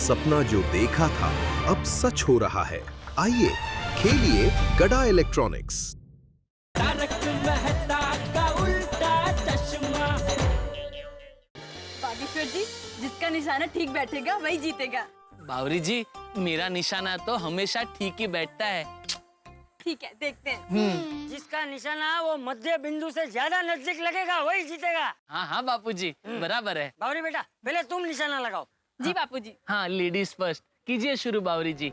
सपना जो देखा था अब सच हो रहा है। आइए खेलिए गड़ा इलेक्ट्रॉनिक्स। बागेश्वर जी, जिसका निशाना ठीक बैठेगा वही जीतेगा। बावरी जी, मेरा निशाना तो हमेशा ठीक ही बैठता है। ठीक है, देखते हैं। जिसका निशाना वो मध्य बिंदु से ज्यादा नजदीक लगेगा वही जीतेगा। हाँ हाँ बापूजी, बराबर है। बावरी बेटा, पहले तुम निशाना लगाओ। जी बापूजी। हाँ, लेडीज फर्स्ट। कीजिए शुरू बावरी जी।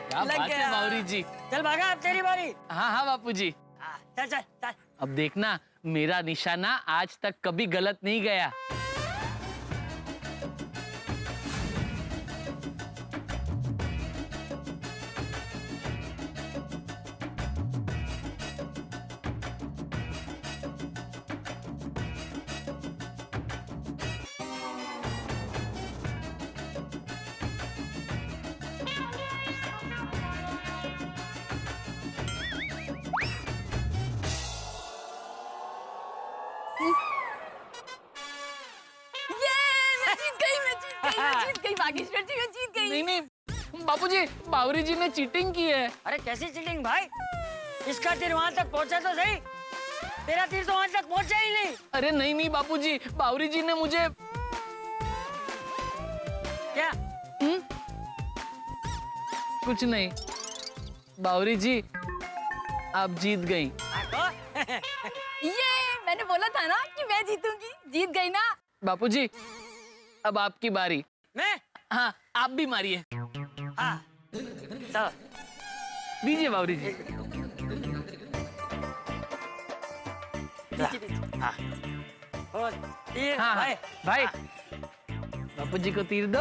क्या लग बात है गया। बावरी जी। चल भागा, अब तेरी बारी। हाँ हाँ बापूजी। चल चल चल। अब देखना, मेरा निशाना आज तक कभी गलत नहीं गया। मैं जीत गई बागेश्वर जी, मैं जीत गई। नहीं नहीं बापूजी, बावरी जी ने चीटिंग की है। अरे कैसी चीटिंग भाई? इसका तीर वहां तक पहुंचा तो सही, तेरा तीर तो वहां तक पहुंचा ही नहीं। अरे नहीं नहीं बापूजी, बावरी जी ने मुझे क्या? कुछ नहीं। बावरी जी, आप जीत गई। ये मैंने बोला था ना कि मैं जीतूंगी। जीत गई ना। बापूजी, अब आपकी बारी। मैं? हाँ, आप भी मारिए। हाँ चल। दीजिए बावरी जी। हाँ। और तीर हाँ भाई। भाई, बापूजी को तीर दो।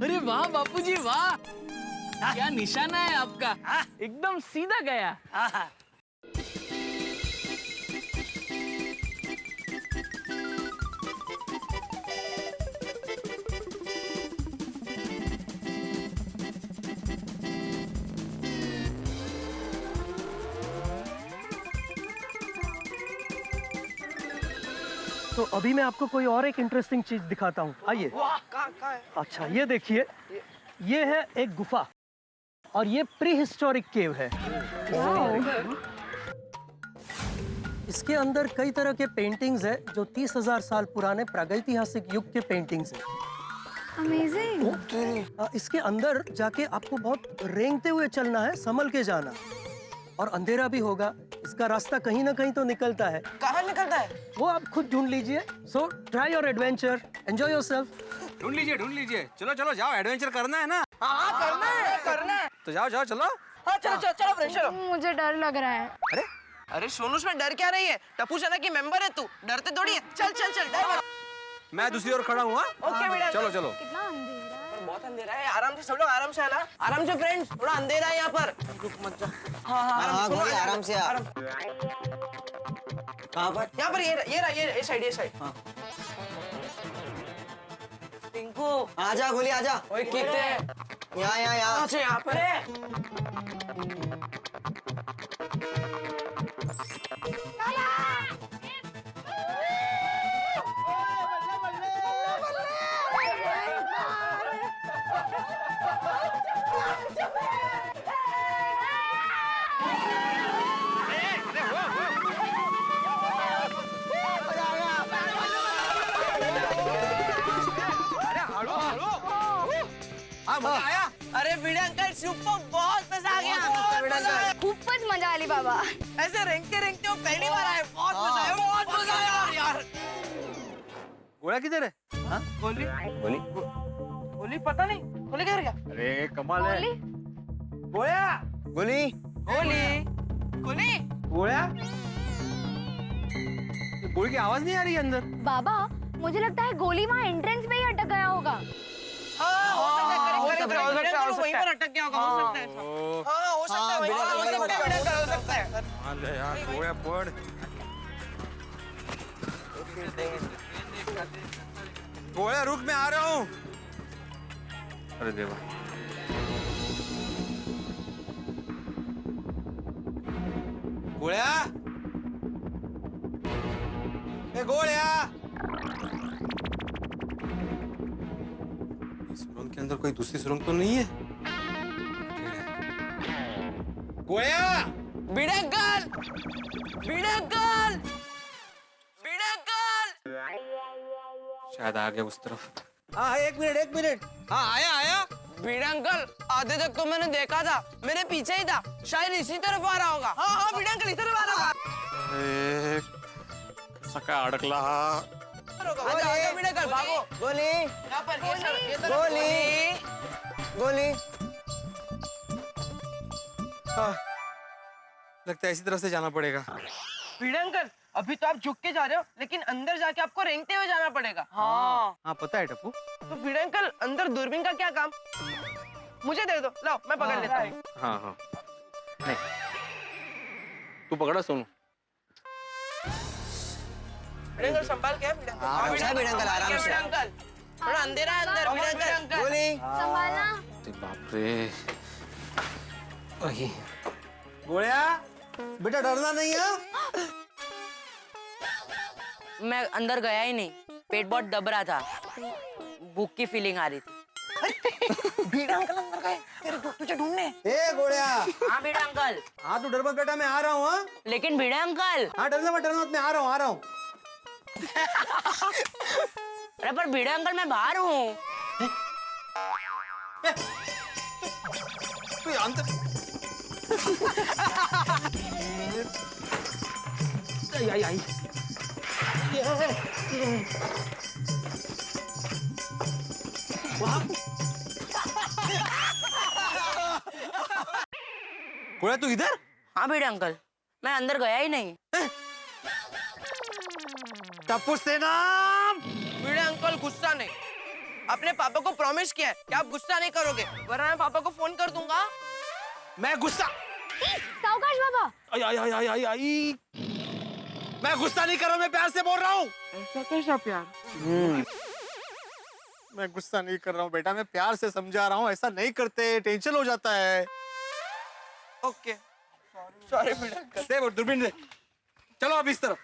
अरे वाह बापूजी वाह, क्या निशाना है आपका। एकदम सीधा गया। हाँ। तो अभी मैं आपको कोई और एक इंटरेस्टिंग चीज दिखाता हूँ। आइए। अच्छा, ये देखिए, ये है एक गुफा और ये प्री हिस्टोरिक केव है। इसके अंदर कई तरह के पेंटिंग्स है जो 30,000 साल पुराने प्रागैतिहासिक युग के पेंटिंग्स हैं। अमेजिंग। इसके अंदर जाके आपको बहुत रेंगते हुए चलना है, संभल के जाना, और अंधेरा भी होगा। इसका रास्ता कहीं ना कहीं तो निकलता है। कहाँ निकलता है? वो आप खुद ढूंढ लीजिए। So try your adventure, enjoy yourself. ढूंढ लीजिए। चलो चलो जाओ, एडवेंचर करना है ना। हाँ करना है। तो जाओ जाओ चलो। हाँ चलो फ्रेंड चलो। मुझे डर लग रहा है। अरे अरे सोनू, उसमें डर क्या रही है? टप्पू सेना की मेंबर है तू, डरते थोड़ी है। चल डर मत। मैं दूसरी ओर खड़ा हूँ। ओके बेटा। चलो चलो। कितना अंधेरा है। बहुत अंधेरा है, आराम से सब लोग आराम से आना। आराम से फ्रेंड्स, थोड़ा अंधेरा है यहाँ पर। रुक मत जा। हाँ आराम से आ। कहाँ पर? यहाँ पर ये साइड। हाँ। टिंकू आजा, गोली आजा। ओए कितने? यहाँ। अच्छा यहाँ पर है। मजा आया। अरे वीडियो अंकल, सुपर, बहुत मजा आ गया। खूपच मजा आली बाबा। ऐसे रेंगते वो पहली बार आए। बहुत मजा आया यार। गोला किधर है? हाँ? गोली पता नहीं, गोली किधर गया? अरे कमाल है। गोया। गोली गोया। गोली की आवाज नहीं आ रही है अंदर। बाबा, मुझे लगता है गोली वहाँ एंट्रेंस में ही अटक अटक गया होगा, हो सकता है। हाँ, हो सकता है, हो सकता है। मान ले यार, गोया पड़। गोया रुक, मैं आ रहा हूँ। अरे देवा। गोया, ए गोया। सुरंग के अंदर कोई दूसरी सुरंग तो नहीं है? गोया! बिड़ंकल! बिड़ंकल! बिड़ंकल! शायद आ गया उस तरफ। हाँ, एक मिनट। हाँ, आया। बिड़ंकल, आधे तक तो मैंने देखा था, मेरे पीछे ही था, शायद इसी तरफ आ रहा होगा। हाँ, बिड़ंकल इस तरफ आ रहा होगा। सका अडकला। आजा, बिड़ंकल, भागो। गोली। यहाँ पर, ये तरफ। गोली। हाँ, लगता है इसी तरफ से जाना पड़ेगा। बिड़ंकल, अभी तो आप झुक के जा रहे हो, लेकिन अंदर जाके आपको रेंगते हुए जाना पड़ेगा। हाँ, पता है टप्पू। तो बिड़ंकल, अंदर दूरबीन का क्या काम? मुझे दे दो, लाओ, मैं पकड़ लेता हूँ। हाँ। नहीं, तू पकड़ा सोनू। बिड़ंकल संभाल के, बिड़ंकल। आराम से, बिड़ंकल। थोड़ा अंधेरा है अंदर, बिड़ंकल। गोली। संभालना। बाप रे। वही। गोया, बेटा डरना नहीं है? मैं अंदर गया ही नहीं, पेट बहुत दब रहा था, भूख की फीलिंग आ रही थी। भीड़ अंकल अंदर गए, तुझे ढूंढने। ए गोया। हाँ भिड़े अंकल। हाँ, तू डर मत बेटा, मैं आ रहा हूँ। हाँ, लेकिन भिड़े अंकल। हाँ, डरना मत, मैं आ रहा हूँ। अरे पर भिड़े अंकल, मैं बाहर हूँ। तू अंदर। आई। गोया, तू इधर? हाँ भिड़े अंकल, मैं अंदर गया ही नहीं। टप्पू सेना। भिड़े अंकल, गुस्सा नहीं। अपने पापा को प्रॉमिस किया है कि आप गुस्सा नहीं करोगे, वरना मैं पापा को फोन कर दूंगा। मैं गुस्सा। सावकाश बाबा। आई। मैं गुस्सा नहीं कर रहा, मैं प्यार से बोल रहा हूँ। ऐसा कैसा प्यार? मैं गुस्सा नहीं कर रहा हूँ बेटा, मैं प्यार से समझा रहा हूँ, ऐसा नहीं करते, टेंशन हो जाता है। ओके, सॉरी भिड़े अंकल। दे वो दूरबीन दे। चलो अब इस तरफ।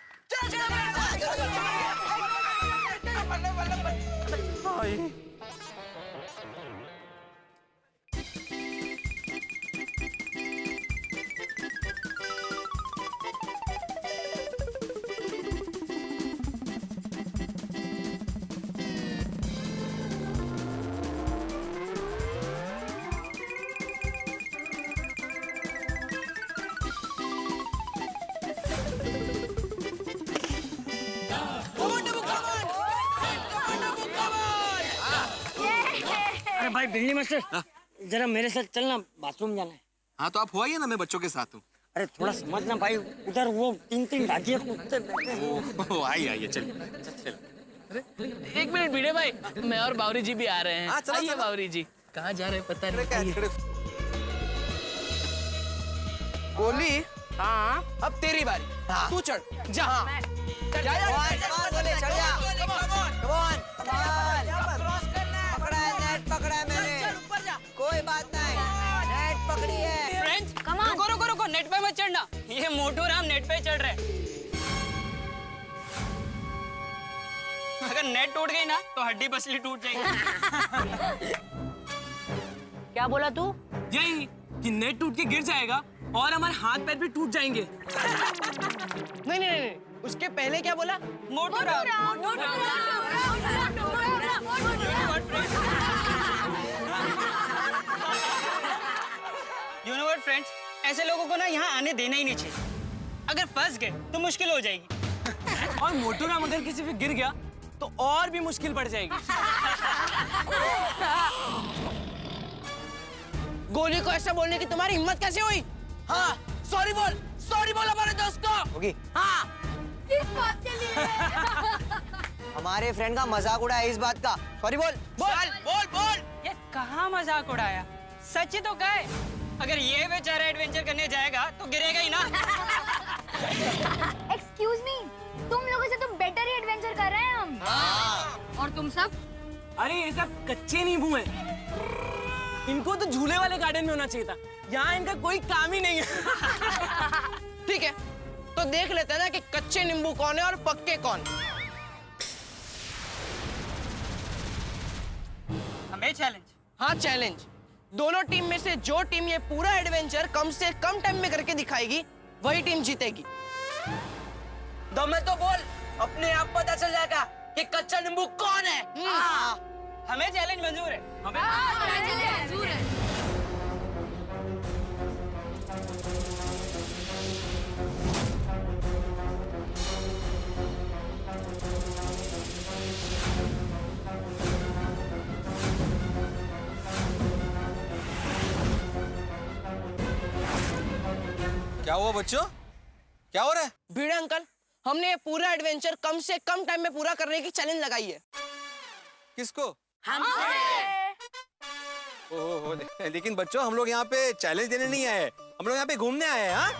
अरे भाई बिल्ली मास्टर, जरा मेरे साथ चलना, बाथरूम जाना है। हाँ, तो आप हो आइए ना, मैं बच्चों के साथ हूँ। अरे थोड़ा समझना भाई, उधर वो तीन राज्य कुत्ते बैठे हैं। आइए चलिए। एक मिनट भिड़े भाई, मैं और बावरी जी भी आ रहे हैं। हाँ, चलो, आइए चलो। बावरी जी। कहाँ जा रहे हैं पता नहीं। गोली, हाँ अब तेरी बारी। तू चढ़, जा। चढ़ जा। पकड़ा है मैंने। कोई बात नहीं, नेट पकड़ी है। Friends, Come on. रुको, नेट पे मत चढ़ना। ये मोटू राम नेट पे चढ़ रहे हैं। अगर नेट टूट गई ना तो हड्डी पसली टूट जाएगी। क्या बोला तू? यही कि नेट टूट के गिर जाएगा और हमारे हाथ पैर भी टूट जाएंगे। नहीं, उसके पहले क्या बोला? मोटू Ram. You know what, friends? ऐसे लोगों को ना यहाँ आने देना ही नहीं चाहिए। अगर फंस गए तो मुश्किल हो जाएगी। और मोटू राम अगर किसी पे गिर गया तो और भी मुश्किल बढ़ जाएगी। गोली को ऐसा बोलने की तुम्हारी हिम्मत कैसे हुई? हाँ, सॉरी बोल हमारे दोस्त को। होगी। हाँ, किस बात के लिए? हमारे फ्रेंड का मजाक उड़ाया इस बात का। सॉरी बोल। बोल। ये कहाँ मजाक उड़ाया? सच ही तो कहा है, अगर ये बेचारा एडवेंचर करने जाएगा तो गिरेगा ही ना। एक्सक्यूज मी, तुम लोगों से तो बेटर ही एडवेंचर कर रहे हैं हम। और तुम सब? अरे ये सब कच्चे नींबू हैं। इनको तो झूले वाले गार्डन में होना चाहिए था, यहाँ इनका कोई काम ही नहीं है। ठीक है, तो देख लेते हैं ना कि कच्चे नींबू कौन है और पक्के कौन। हमें चैलेंज। हाँ चैलेंज। दोनों टीम में से जो टीम ये पूरा एडवेंचर कम से कम टाइम में करके दिखाएगी वही टीम जीतेगी। दम है तो बोल, अपने आप पता चल जाएगा कि कच्चा नींबू कौन है। हमें चैलेंज मंजूर है। मंजूर है। क्या हुआ बच्चों, क्या हो रहा है? भिड़े अंकल, हमने ये पूरा एडवेंचर कम से कम टाइम में पूरा करने की चैलेंज लगाई है। किसको? ओहो, लेकिन बच्चों हम लोग यहाँ पे चैलेंज देने नहीं आए, हम लोग यहाँ पे घूमने आए हैं। हाँ,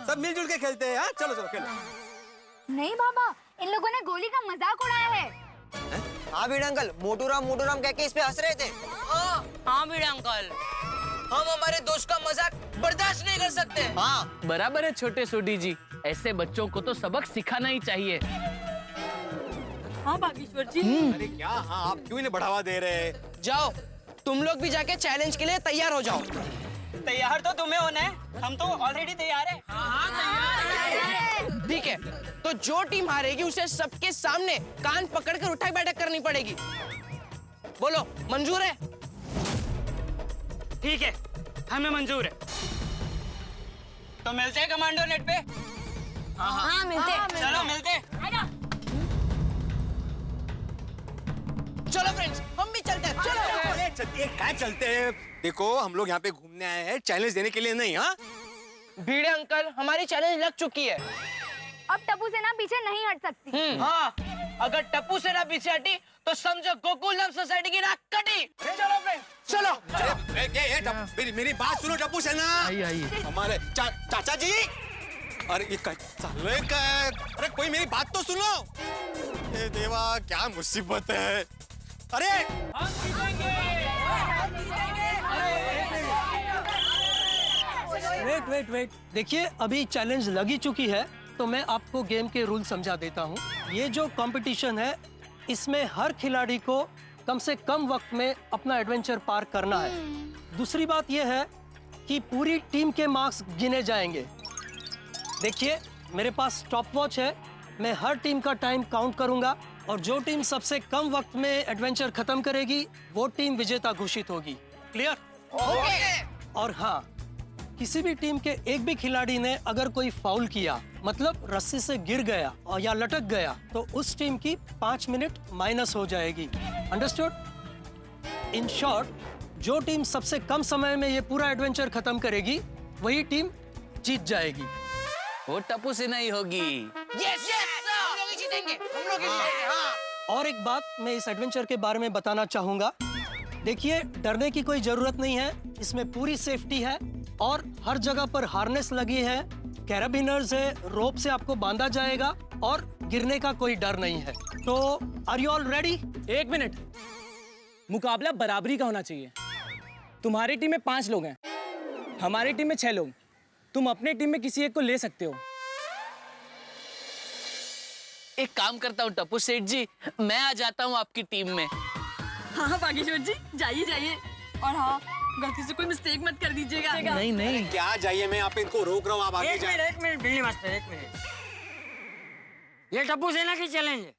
सब मिलजुल के खेलते हैं। हाँ, चलो चलो खेलो। नहीं बाबा, इन लोगों ने गोली का मजाक उड़ाया है। हाँ भिड़े अंकल, मोटू राम कह के इस पे हंस रहे थे। हाँ भिड़े अंकल, हम हमारे दोस्त का मजाक बर्दाश्त नहीं कर सकते। हाँ बराबर है छोटे सोडी जी, ऐसे बच्चों को तो सबक सिखाना ही चाहिए। हाँ बागेश्वर जी। अरे क्या, हाँ आप क्यों इन्हें बढ़ावा दे रहे हैं? जाओ, तुम लोग भी जाके चैलेंज के लिए तैयार हो जाओ। तैयार तो तुम्हें होना है, हम तो ऑलरेडी तैयार हैं। ठीक है, तो जो टीम हारेगी उसे सबके सामने कान पकड़कर उठक बैठक करनी पड़ेगी। बोलो, मंजूर है? ठीक है, हमें मंजूर है। तो मिलते हैं कमांडो नेट पे। हाँ मिलते हैं। चलो मिलते हैं। चलो फ्रेंड्स, हम भी चलते हैं। चलो चलते हैं। देखो हम लोग यहाँ पे घूमने आए हैं, चैलेंज देने के लिए नहीं। हाँ भिड़े अंकल, हमारी चैलेंज लग चुकी है। अब टप्पू सेना पीछे नहीं हट सकती। हाँ, अगर टप्पू सेना पीछे हटी तो समझो गोकुलम सोसाइटी की नाक कटी। चलो फ्रेंड्स, चलो। मेरी बात सुनो टप्पू सेना। हमारे चाचा जी। अरे ये साले का, अरे कोई मेरी बात तो सुनो। हे देवा, क्या मुसीबत है। अरे वेट, देखिए अभी चैलेंज लगी चुकी है तो मैं आपको गेम के रूल समझा देता हूँ। ये जो कंपटीशन है इसमें हर खिलाड़ी को कम से कम वक्त में अपना एडवेंचर पार करना है। दूसरी बात यह है कि पूरी टीम के मार्क्स गिने जाएंगे। देखिए मेरे पास स्टॉप वॉच है, मैं हर टीम का टाइम काउंट करूंगा और जो टीम सबसे कम वक्त में एडवेंचर खत्म करेगी वो टीम विजेता घोषित होगी। क्लियर? और हाँ, किसी भी टीम के एक भी खिलाड़ी ने अगर कोई फाउल किया, मतलब रस्सी से गिर गया और या लटक गया, तो उस टीम की 5 मिनट माइनस हो जाएगी। अंडरस्टूड? इन शॉर्ट, जो टीम सबसे कम समय में ये पूरा एडवेंचर खत्म करेगी वही टीम जीत जाएगी। वो टप्पू सेना ही होगी। यस, हम लोग ही जीतेंगे, हम लोग ही जीतेंगे। हाँ। और एक बात मैं इस एडवेंचर के बारे में बताना चाहूंगा। देखिए, डरने की कोई जरूरत नहीं है, इसमें पूरी सेफ्टी है और हर जगह पर हार्नेस लगी है, कैराबिनर्स है, रोप से आपको बांधा जाएगा और गिरने का कोई डर नहीं है। तो are you all ready? 1 minute, मुकाबला बराबरी का होना चाहिए। तुम्हारी टीम में 5 लोग हैं, हमारी टीम में 6 लोग। तुम अपने टीम में किसी एक को ले सकते हो। एक काम करता हूँ टप्पू सेठ जी, मैं आ जाता हूँ आपकी टीम में। हाँ बागेश्वर जी, जाइए। और हाँ, गलती से कोई मिस्टेक मत कर दीजिएगा। नहीं, क्या जाइए, मैं यहाँ पे इनको रोक रहा हूँ, आप आगे एक जाइए। मिनट बिल्ली मास्टर, एक मिनट। ये टप्पू सेना की चैलेंज है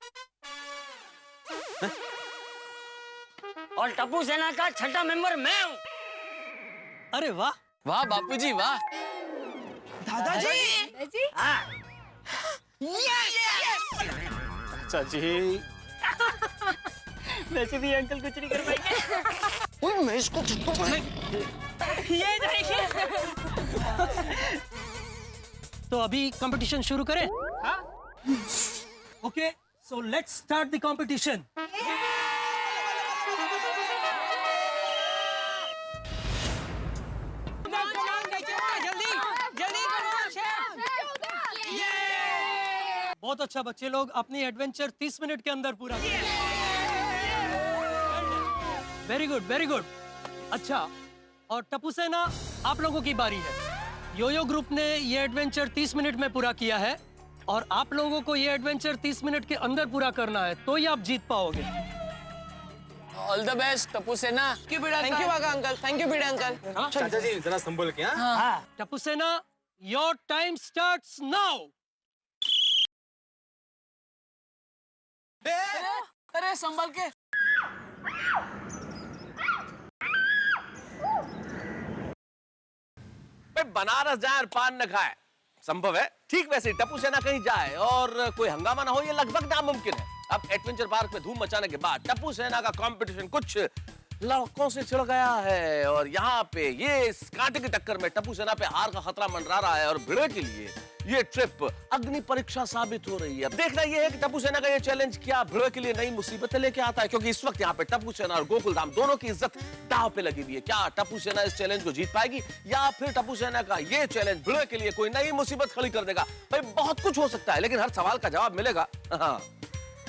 और टप्पू सेना का छठा मेंबर मैं हूँ। अरे वाह, वाह बापूजी वाह। दादाजी। हाँ। चाचा जी, वैसे भी अंकल कुछ नहीं कर पाएंगे। मैं इसको ये देखिए। तो अभी कंपटीशन शुरू करें? हाँ? Okay, so let's start the competition. बहुत अच्छा बच्चे लोग, अपनी एडवेंचर 30 मिनट के अंदर पूरा किया। Very good, very good. अच्छा, और टप्पू सेना, आप लोगों की बारी है। योयो ग्रुप ने ये एडवेंचर 30 मिनट में पूरा किया है और आप लोगों को ये एडवेंचर 30 मिनट के अंदर पूरा करना है, तो ही आप जीत पाओगे। ऑल द बेस्ट टप्पू सेना। थैंक यू बागा uncle, thank you Bhide uncle. चाचा जी जरा संभल के। हाँ टप्पू सेना, योर टाइम स्टार्ट्स नाउ। अरे संभल के। बनारस जाए और पान न खाए संभव है, ठीक वैसे टप्पू सेना कहीं जाए और कोई हंगामा ना हो, ये लगभग नामुमकिन है। अब एडवेंचर पार्क में धूम मचाने के बाद टप्पू सेना का कंपटीशन कुछ लड़कों से छिड़ गया है और यहाँ पे ये इस कांटे की टक्कर में टप्पू सेना पे हार का खतरा मंडरा रहा है और भिड़े के लिए ये ट्रिप अग्नि परीक्षा साबित हो रही है। अब देखना ये है कि टप्पू सेना का ये चैलेंज क्या भिड़े के लिए नई मुसीबतें लेके आता है, क्योंकि इस वक्त यहाँ पे टप्पू सेना और गोकुल धाम दोनों की इज्जत दांव पे लगी हुई है। क्या टप्पू सेना इस चैलेंज को जीत पाएगी या फिर टप्पू सेना का ये चैलेंज भिड़े के लिए कोई नई मुसीबत खड़ी कर देगा? भाई बहुत कुछ हो सकता है, लेकिन हर सवाल का जवाब मिलेगा हाँ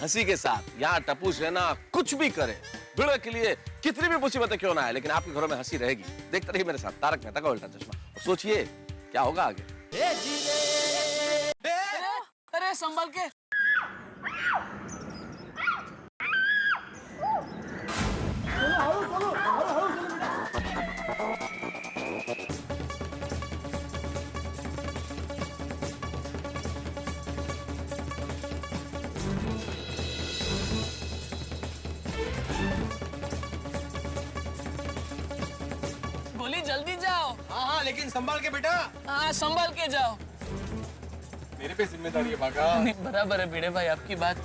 हंसी के साथ। यहाँ टप्पू सेना कुछ भी करे, भिड़े के लिए कितनी भी मुसीबतें क्यों ना आए, लेकिन आपके घरों में हंसी रहेगी। देखते रहिए मेरे साथ तारक मेहता का उल्टा चश्मा और सोचिए क्या होगा आगे। अरे संभल के। बोली जल्दी जाओ। हाँ लेकिन संभाल के बेटा। हाँ संभल के जाओ। मेरे पे जिम्मेदारी है बागा। बराबर है भिड़े भाई आपकी बात।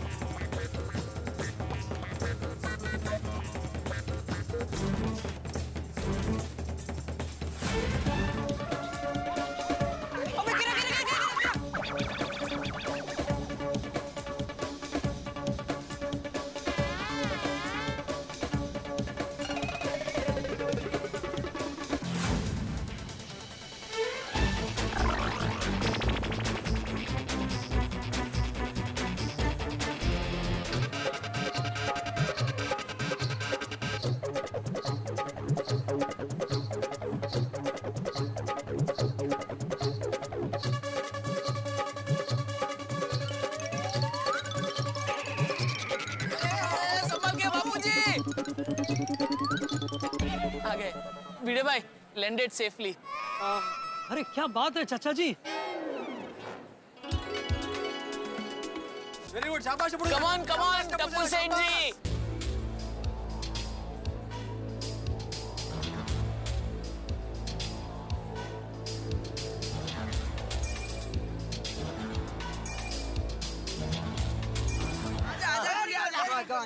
आगे भिड़े भाई लैंडेड सेफली। अरे क्या बात है चाचा जी। वेरी गुड, शाबाश। कम ऑन टप्पू सेठ जी।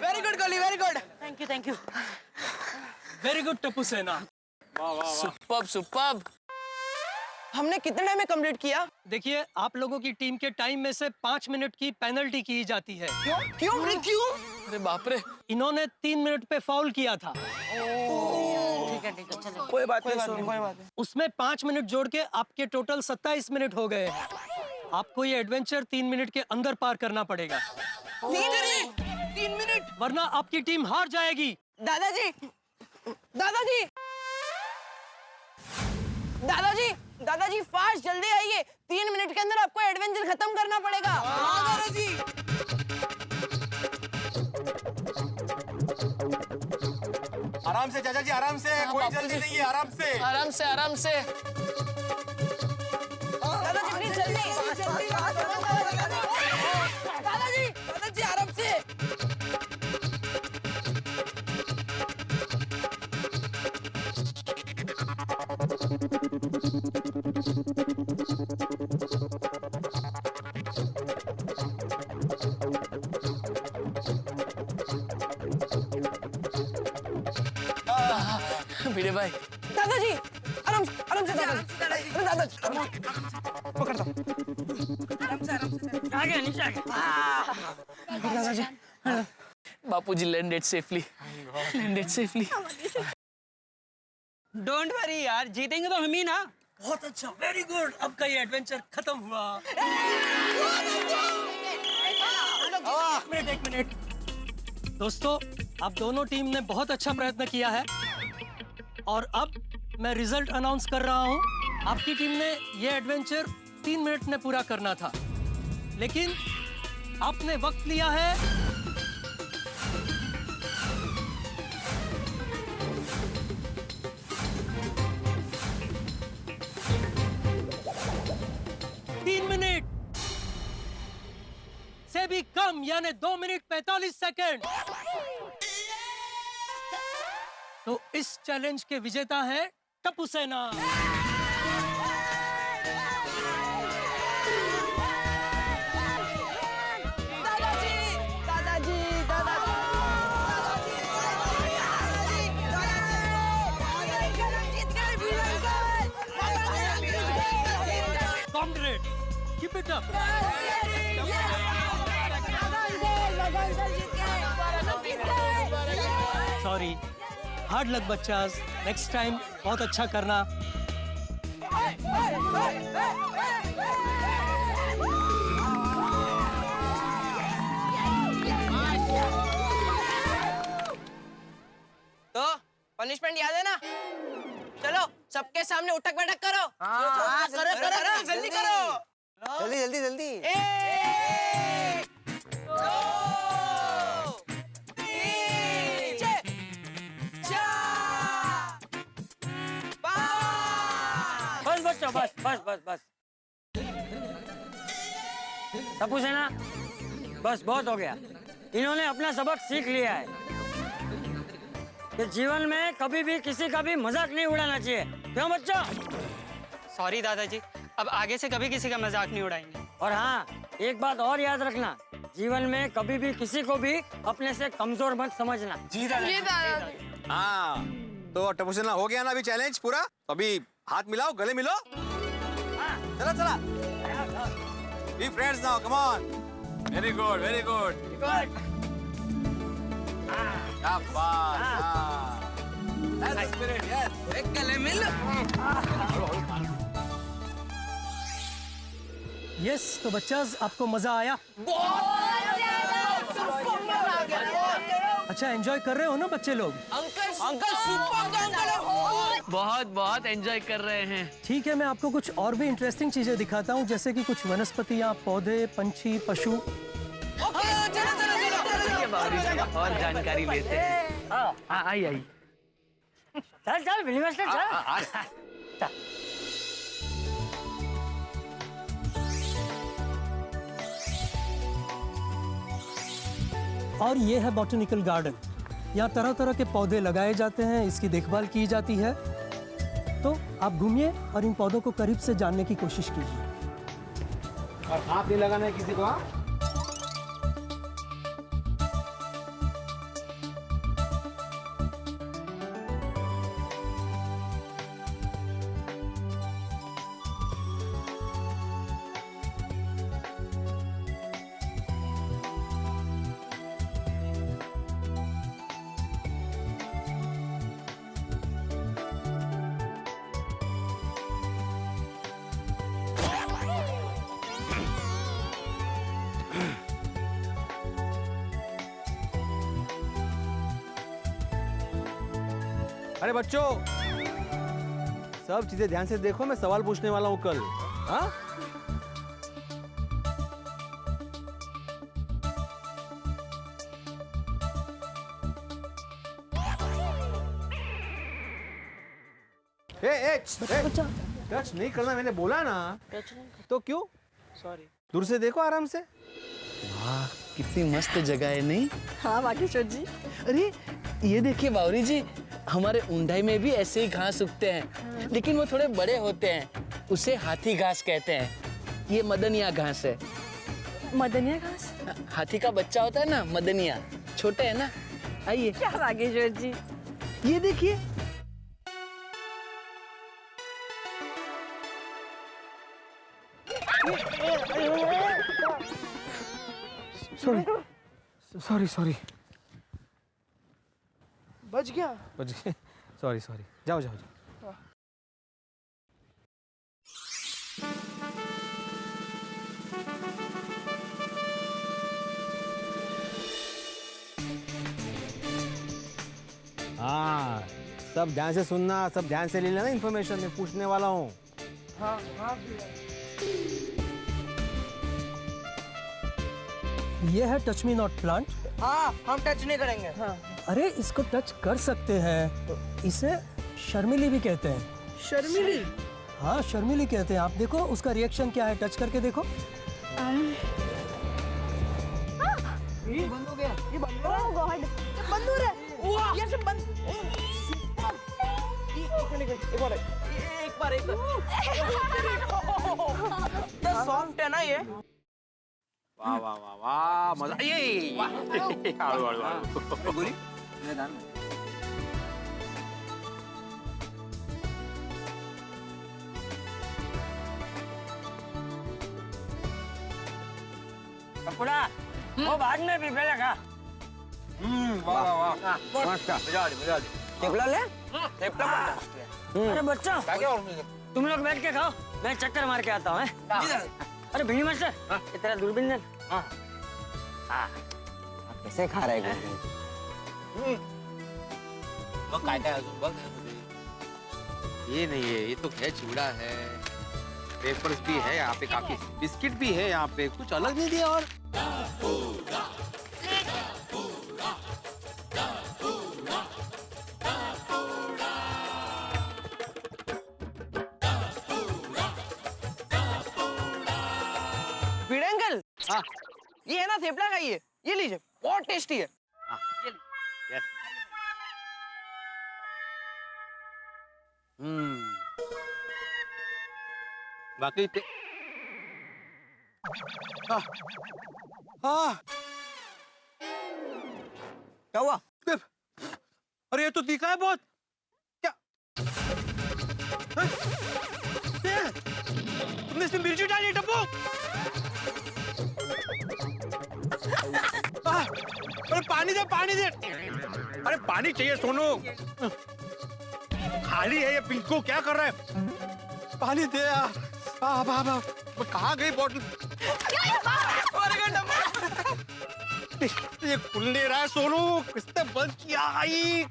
वेरी गुड गोली, very good. Thank you, thank you. Very good Tappu सेना। सुपर्ब। हमने कितने टाइम में कंप्लीट किया? देखिए, आप लोगों की टीम के टाइम में से 5 मिनट की पेनल्टी की जाती है। क्यों क्यों क्यों? अरे बाप रे। इन्होंने 3 मिनट पे फाउल किया था। ठीक है, चलो। कोई बात नहीं। उसमें 5 मिनट जोड़ के आपके टोटल 27 मिनट हो गए हैं। आपको ये एडवेंचर 3 मिनट के अंदर पार करना पड़ेगा, 3 मिनट, वरना आपकी टीम हार जाएगी। दादाजी, दादाजी, दादाजी, दादाजी फास्ट जल्दी आइए। 3 मिनट के अंदर आपको एडवेंचर खत्म करना पड़ेगा। दादाजी। आराम से चाचा जी, आराम से, कोई जल्दी नहीं है, आराम से। आराम से आराम से। दादाजी प्लीज जल्दी। दादाजी, दादाजी आराम से। भिड़े भाई। दादाजी आराम से दादाजी। दादाजी पकड़ता हूँ। आगे नीचे आगे। दादाजी बापूजी लैंडेड सेफली। डोंट वरी यार, जीतेंगे तो हम ही ना। बहुत अच्छा, वेरी गुड। अब का ये एडवेंचर खत्म हुआ। एक मिनट। दोस्तों, अब दोनों टीम ने बहुत अच्छा प्रयत्न किया है और अब मैं रिजल्ट अनाउंस कर रहा हूं। आपकी टीम ने ये एडवेंचर 3 मिनट में पूरा करना था, लेकिन आपने वक्त लिया है 3 मिनट से भी कम, यानी 2 मिनट 45 सेकंड। तो इस चैलेंज के विजेता है टप्पू सेना। Comrade, keep it up. Sorry, hard luck बच्चास। Next time बहुत अच्छा करना। तो पनिशमेंट याद है ना? चलो सबके सामने उठक बैठक करो। करो जल्दी करो। जल्दी। 1 2 3 4 5। बस बच्चों, बस। टप्पू सेना, बस बहुत हो गया। इन्होंने अपना सबक सीख लिया है कि जीवन में कभी भी किसी का भी मजाक नहीं उड़ाना चाहिए। क्यों बच्चों? सॉरी दादाजी, अब आगे से कभी किसी का मजाक नहीं उड़ाएंगे। और हाँ, एक बात और याद रखना, जीवन में कभी भी किसी को भी अपने से कमजोर मत समझना। जी दादाजी। हाँ, तो टप्पू सेना हो गया ना अभी चैलेंज पूरा? तो अभी हाथ मिलाओ, गले मिलो। चला। Be friends now, come on. Very good. शाबाश। That's the spirit, yes. एक गले मिल। यस, तो बच्चास आपको मजा आया? अच्छा, एंजॉय कर रहे हो ना बच्चे लोग? Uncle super uncle. बहुत एंजॉय कर रहे हैं। ठीक है, मैं आपको कुछ और भी इंटरेस्टिंग चीजें दिखाता हूँ, जैसे कि कुछ वनस्पतियाँ, पौधे, पंछी, पशु। और जानकारी लेते हैं। आई चल यूनिवर्सिटी चल। और ये है बॉटनिकल गार्डन। यहाँ तरह तरह के पौधे लगाए जाते हैं, इसकी देखभाल की जाती है। तो आप घूमिए और इन पौधों को करीब से जानने की कोशिश कीजिए। और हाथ नहीं लगाना है किसी को। अरे बच्चों, सब चीजें ध्यान से देखो, मैं सवाल पूछने वाला हूँ कल। हाँ? टच नहीं करना, मैंने बोला ना। तो क्यों? सॉरी। दूर से देखो आराम से। वाह, कितनी मस्त जगह है, नहीं? हाँ बागेश्वर जी। अरे ये देखिए बावरी जी, हमारे ऊंढाई में भी ऐसे ही घास उगते हैं, लेकिन वो थोड़े बड़े होते हैं। उसे हाथी घास कहते हैं। ये मदनिया घास है। मदनिया घास? हाथी का बच्चा होता है ना, मदनिया। छोटे है ना। आइए। क्या बागेश्वर जी? ये देखिए। सॉरी। बच गया। सॉरी। जाओ। हाँ, सब ध्यान से सुनना, सब ध्यान से ले लेना इन्फॉर्मेशन, मैं पूछने वाला हूँ। ये है टच मी नॉट प्लांट। हाँ, हम टच नहीं करेंगे। अरे इसको टच कर सकते हैं, इसे शर्मिली भी कहते हैं। शर्मिली? हाँ शर्मिली कहते हैं। आप देखो उसका रिएक्शन क्या है, टच करके देखो। ये बंद हो गया, ये बंद हो रहा है। बंद हो रहा है, ये सब बंद। एक बार इतना सॉफ्ट है ना ये। वाह वाह वाह वाह, मजा ये आड़ू आड़ू आड़ू गोरी कपड़ा वो बाद में भी पहले खा। वाह वाह वाह, मस्त। मजा आ रही। थेपला ले। अरे बच्चों, तुम लोग बैठ के खाओ, मैं चक्कर मार के आता हूँ। अरे भिंडी मास्टर, ये तेरा दूरबीन दे। कैसे खा रहे हैं? बघ काय काय अजून बघ। ये नहीं है, ये तो है चिवड़ा है, वेफर्स भी है यहाँ पे, काफी बिस्किट भी है यहाँ पे, कुछ अलग नहीं दिया। और भिड़े अंकल, ये है ना थेपला खाइए, ये लीजिए, बहुत टेस्टी है। यस। बाकी क्या हुआ? अरे ये तो तीखा है बहुत। क्या तुमने इसमें मिर्ची डाली टप्पू? अरे पानी दे, पानी दे। अरे पानी चाहिए सोनू, खाली है ये। पिंको क्या कर रहा है? पानी दे यार। कहाँ गई बोतल? ये खुल नहीं रहा है सोनू, किसने बंद किया? आई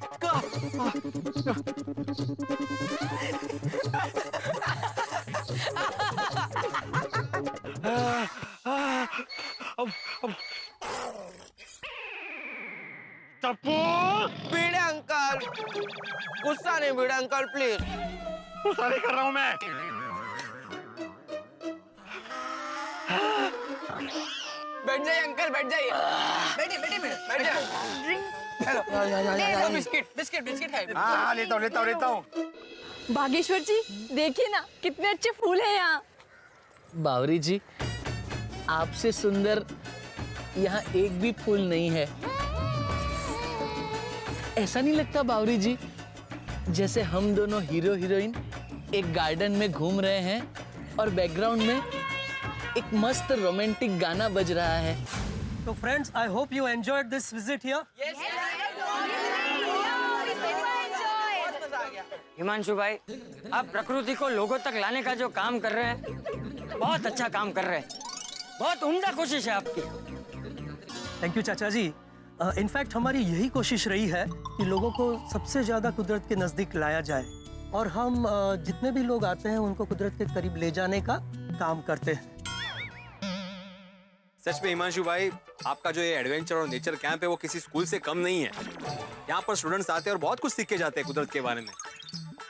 टप्पू, भिड़े अंकल, गुस्सा नहीं भिड़े अंकल, प्लीज। गुस्सा नहीं कर रहा हूं मैं। बैठ जाइए अंकल, बैठ जाइए। बैठिए बैठिए बैठ जाइए। हेलो, बिस्किट बिस्किट बिस्किट खाइए। हाँ लेता हूँ। बागेश्वर जी देखिए ना कितने अच्छे फूल हैं यहाँ। बावरी जी, आपसे सुंदर यहाँ एक भी फूल नहीं है। ऐसा नहीं लगता बावरी जी जैसे हम दोनों हीरो हीरोइन एक गार्डन में घूम रहे हैं और बैकग्राउंड में एक मस्त रोमांटिक गाना बज रहा है। तो friends, I hope you enjoyed this visit here. Himanshu भाई, आप प्रकृति को लोगों तक लाने का जो काम कर रहे हैं, बहुत अच्छा काम कर रहे हैं। बहुत उम्दा कोशिश है आपकी। थैंक यू चाचा जी। इनफैक्ट हमारी यही कोशिश रही है कि लोगों को सबसे ज्यादा कुदरत के नजदीक लाया जाए, और हम जितने भी लोग आते हैं उनको कुदरत के करीब ले जाने का काम करते हैं। सच में हिमांशु भाई, आपका जो ये एडवेंचर और नेचर कैंप है वो किसी स्कूल से कम नहीं है। यहाँ पर स्टूडेंट्स आते हैं और बहुत कुछ सीख के जाते हैं कुदरत के बारे में।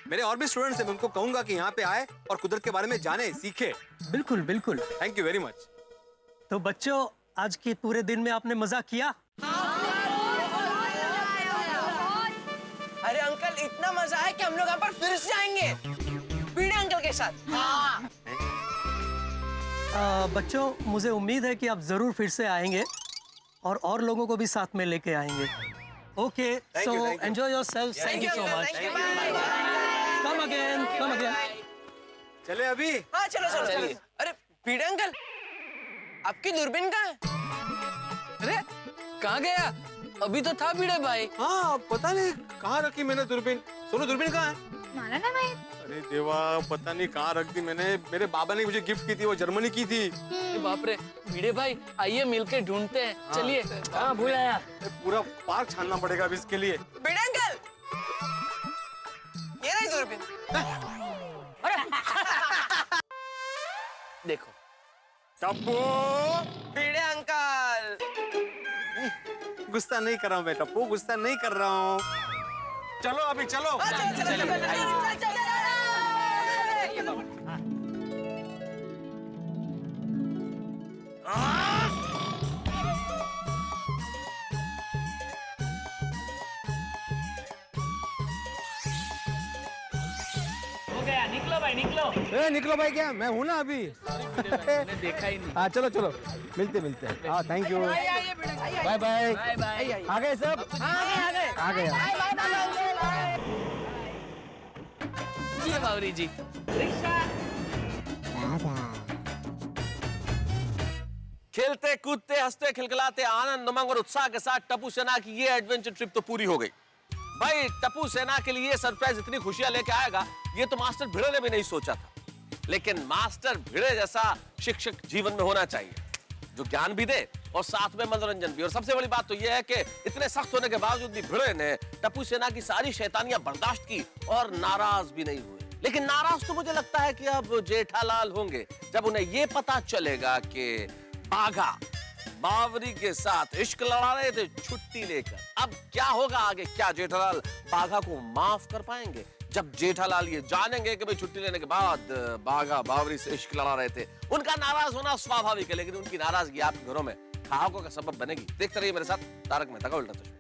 मेरे और भी स्टूडेंट्स हैं, मैं उनको कहूंगा कि यहाँ पे आए और कुदरत के बारे में जाने, सीखे। बिल्कुल बिल्कुल। Thank you very much. तो बच्चों, आज के पूरे दिन में आपने मजा किया? अरे अंकल, इतना मजा है कि हम लोग यहाँ पर फिर से आएंगे भिड़े अंकल के साथ। बच्चों, मुझे उम्मीद है कि आप जरूर फिर से आएंगे और लोगों को भी साथ में लेके आएंगे। Okay, so enjoy yourself. Thank you so much. Come again, come again. चले अभी? हाँ चलो चलो चलो। अरे भिड़े अंकल, आपकी दूरबीन कहाँ है? अरे कहाँ गया? अभी तो था भिड़े भाई। हाँ, पता नहीं कहाँ रखी मैंने दूरबीन। सोनू, दूरबीन कहाँ है? माना ना भाई। अरे देवा, पता नहीं कहाँ रख दी मैंने। मेरे बाबा ने मुझे गिफ्ट की थी, वो जर्मनी की थी। बाप रे, भिड़े भाई आइए मिलकर ढूंढते हैं। चलिए। हाँ भूल आया। पूरा पार्क छानना पड़ेगा अभी इसके लिए। भिड़े अंकल, देखो। टप्पू भिड़े अंकल। गुस्सा नहीं कर रहा हूँ मैं टप्पू, गुस्सा नहीं कर रहा हूँ। चलो अभी चलो। हो गया, निकलो भाई निकलो। ए, निकलो भाई क्या, मैं हूँ ना अभी। मैंने देखा ही नहीं। हाँ चलो चलो, मिलते मिलते हैं। हाँ थैंक यू, बाय बाय। आ गए सब, आ गए। ये बावरी जी। खेलते कूदते हंसते खिलखिलाते आनंद उमंग और उत्साह के साथ टप्पू सेना की ये एडवेंचर ट्रिप तो पूरी हो गई। भाई टप्पू सेना के लिए सरप्राइज इतनी खुशियां लेके आएगा ये तो मास्टर भिड़े ने भी नहीं सोचा था। लेकिन मास्टर भिड़े जैसा शिक्षक जीवन में होना चाहिए जो ज्ञान भी दे और साथ में मनोरंजन भी। और सबसे बड़ी बात तो यह है कि इतने सख्त होने के बावजूद भी भिड़े ने टप्पू सेना की सारी शैतानियां बर्दाश्त की और नाराज भी नहीं हुए। लेकिन नाराज तो मुझे लगता है कि अब जेठालाल होंगे जब उन्हें यह पता चलेगा कि बाघा बावरी के साथ इश्क लड़ा रहे थे छुट्टी लेकर। अब क्या होगा आगे, क्या जेठालाल बाघा को माफ कर पाएंगे? जब जेठालाल ये जानेंगे कि भाई छुट्टी लेने के बाद बाघा बावरी से इश्क लड़ा रहे थे। उनका नाराज होना स्वाभाविक है, लेकिन उनकी नाराजगी आपके घरों में ठहाकों का सबब बनेगी। देखते रहिए मेरे साथ तारक मेहता का उल्टा चश्मा।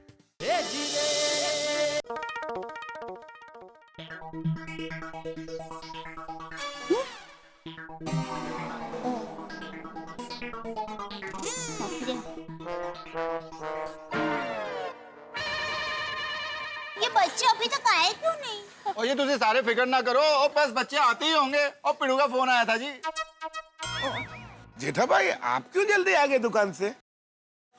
ये बच्चे अभी तक आए क्यों नहीं? और ये तुझे सारे फिक्र ना करो, और बस बच्चे आते ही होंगे। और पिड़ू का फोन आया था जी। जेठा भाई आप क्यों जल्दी आ गए दुकान से?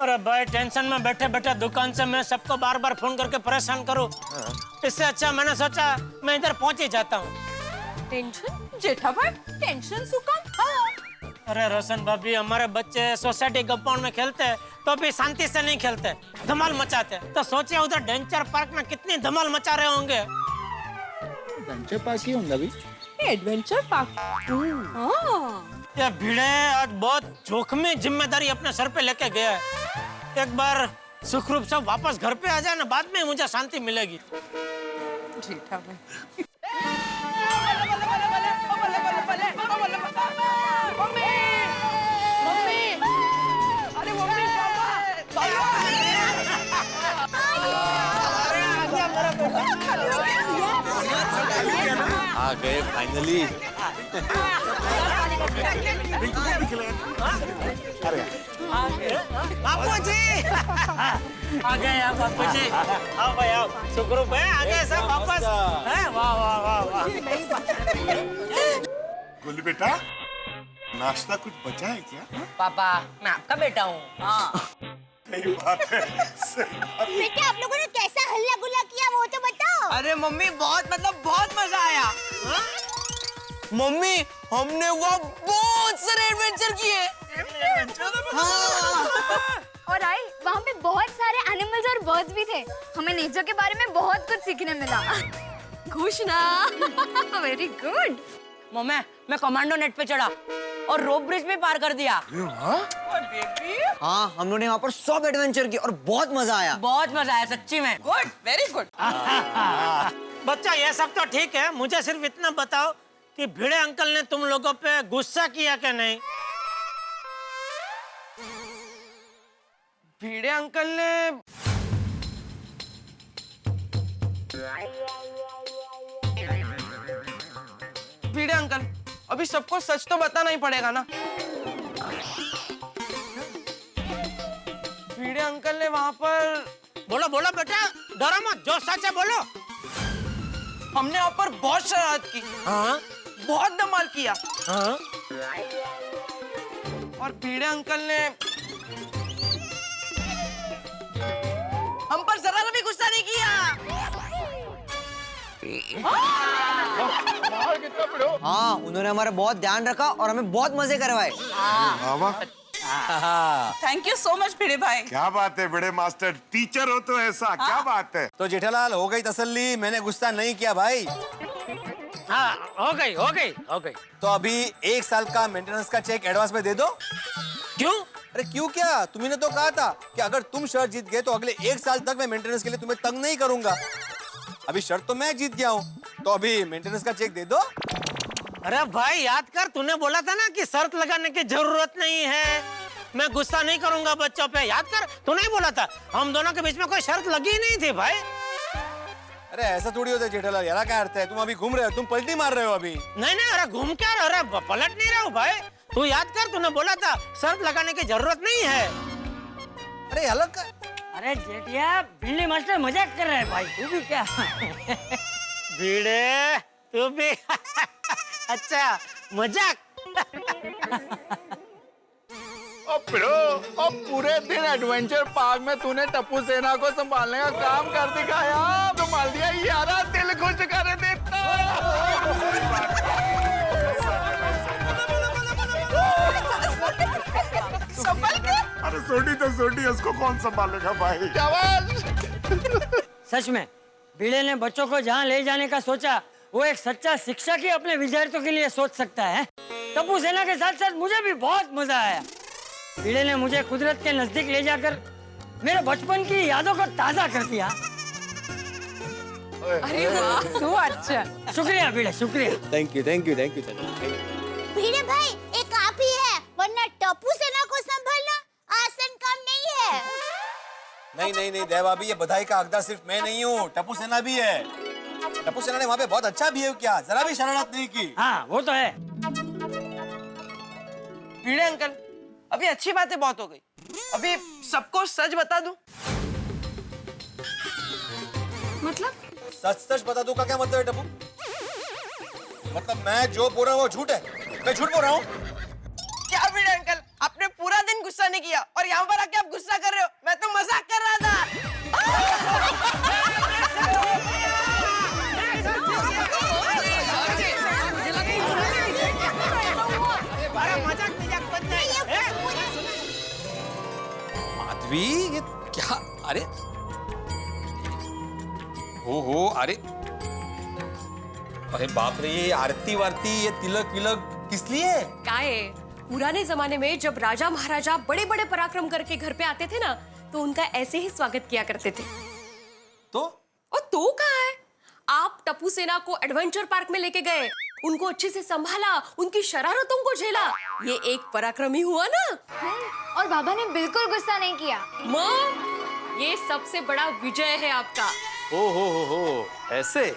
अरे भाई टेंशन में बैठे बैठे दुकान से मैं सबको बार बार फोन करके परेशान करूं, इससे अच्छा मैंने सोचा मैं इधर पहुंच ही जाता हूं। टेंशन जेठा भाई, टेंशन सुकम। हाँ। अरे रोशन भाभी, हमारे बच्चे सोसाइटी कंपाउंड में खेलते हैं तो भी शांति से नहीं खेलते, धमाल मचाते। तो सोचिए उधर एडवेंचर पार्क में कितनी धमाल मचा रहे होंगे। एडवेंचर पार्क ही होंगे अभी। Adventure park. ये भिड़े आज बहुत जोखिम जिम्मेदारी अपने सर पे लेके गया है। एक बार सुखरूप से वापस घर पे आ जाए ना, बाद में मुझे शांति मिलेगी। जेठा भाई। आ गए फाइनली। बापू जी आ गए आप, बापू जी आओ भाई आओ। सुखरूप है, आ गए सब वापस। वाह वाह वाह वाह। गोलू बेटा, नाश्ता कुछ बचा है क्या? पापा मैं आपका बेटा हूँ। सही बात है। बेटा आप लोगों ने कैसा हल्ला गुल्ला किया वो तो बताओ। अरे मम्मी बहुत मजा आया। मम्मी हमने वो बहुत सारे एडवेंचर किए। और आई वहाँ पे बहुत सारे एनिमल्स और बर्ड्स भी थे। हमें नेचर के बारे में बहुत कुछ सीखने मिला। खुश ना? Very good. मम्मी मैं कमांडो नेट पे चढ़ा और रोप ब्रिज भी पार कर दिया। हाँ हम लोगों ने वहाँ पर सब एडवेंचर किए और बहुत मजा आया सच्ची में। Good, very good. बच्चा ये सब तो ठीक है, मुझे सिर्फ इतना बताओ कि भिड़े अंकल ने तुम लोगों पे गुस्सा किया कि नहीं? भिड़े अंकल ने भिड़े अंकल अभी सबको सच तो बताना ही पड़ेगा ना। भिड़े अंकल ने वहाँ पर बोलो बोलो बेटा, डरो मत, जो सच है बोलो। हमने वहाँ पर बहुत शरारत की। हाँ? बहुत धमाल किया। हाँ? और भिड़े अंकल ने हम पर जरा भी गुस्सा नहीं किया। हाँ उन्होंने हमारा बहुत ध्यान रखा और हमें बहुत मजे करवाए। थैंक यू सो मच भिड़े भाई। क्या बात है बड़े मास्टर, टीचर हो तो ऐसा। क्या बात है। तो जेठालाल हो गई तसल्ली, मैंने गुस्सा नहीं किया भाई। हाँ हो गई हो गई हो गई। तो अभी 1 साल का मेंटेनेंस का चेक एडवांस में दे दो। क्यों? अरे क्यों क्या, तुम्ही ने तो कहा था कि अगर तुम शर्त जीत गए तो अगले 1 साल तक मैं मेंटेनेंस के लिए तुम्हें तंग नहीं करूंगा। अभी शर्त तो मैं जीत गया हूँ, तो अभी मेंटेनेंस का चेक दे दो। अरे भाई याद कर, तूने बोला था ना कि शर्त लगाने की जरूरत नहीं है, मैं गुस्सा नहीं करूंगा बच्चों पे। याद कर, तूने ही बोला था। हम दोनों के बीच में कोई शर्त लगी ही नहीं थी भाई। अरे ऐसा थोड़ी होता है जेठालाल, यार क्या अर्थ है, तुम अभी घूम रहे हो, तुम पलटी मार रहे हो अभी। नहीं नहीं, अरे घूम क्या रहा, अरे पलट नहीं रहा हूँ भाई। तू याद कर, तूने बोला था शर्त लगाने की जरूरत नहीं है। अरे अलग। अरे जेठिया, भिंडी मास्टर मजाक कर रहा है भाई, तू भी क्या? भिड़े तू भी अच्छा मजाक। अब पिड़ो, अब पूरे दिन एडवेंचर पार्क में तूने टप्पू सेना को संभालने का काम कर दिखाया। संभाल दिया यारा, दिल खुश कर देता। संभल के? अरे सोटी तो सोटी, उसको कौन संभालेगा भाई? शाबाश। सच में भिड़े ने बच्चों को जहाँ ले जाने का सोचा, वो एक सच्चा शिक्षक ही अपने विद्यार्थियों के लिए सोच सकता है। टप्पू सेना के साथ साथ मुझे भी बहुत मजा आया। भिड़े ने मुझे कुदरत के नजदीक ले जाकर मेरे बचपन की यादों को ताजा कर दिया। अरे वाह, तो अच्छा। शुक्रिया भिड़े, शुक्रिया। Thank you thank you thank you. Bhide भाई, एक आप ही है, वरना टप्पू सेना को संभालना आसान काम नहीं है। नहीं नहीं नहीं देवा भाभी, ये बधाई का हकदार सिर्फ मैं नहीं हूँ, टप्पू सेना भी है। टप्पू सेना ने वहाँ पे बहुत अच्छा बिहेव किया, जरा भी शरारत नहीं की। हाँ वो तो है। भिड़े अंकल, अभी अच्छी बातें बहुत हो गई, अभी सबको सच बता दूं। मतलब? सच सच बता दूं का क्या मतलब है टप्पू? मतलब मैं जो बोल रहा हूँ वो झूठ है, मैं झूठ बोल रहा हूँ? क्या भिड़े अंकल, आपने पूरा दिन गुस्सा नहीं किया और यहाँ पर आके आप गुस्सा कर रहे हो? मैं तो मजाक कर रहा था। माधवी, ये क्या? अरे हो अरे अरे बाप रे, ये आरती वारती, ये तिलक विलक किस लिए? काय पुराने जमाने में जब राजा महाराजा बड़े बड़े पराक्रम करके घर पे आते थे ना, तो उनका ऐसे ही स्वागत किया करते थे। तो? और तो कहाँ है? आप टप्पू सेना को एडवेंचर पार्क में लेके गए, उनको अच्छे से संभाला, उनकी शरारतों को झेला, ये एक पराक्रम ही हुआ ना। और बाबा ने बिल्कुल गुस्सा नहीं किया। माँ, ये सबसे बड़ा विजय है आपका। ओ हो ऐसे।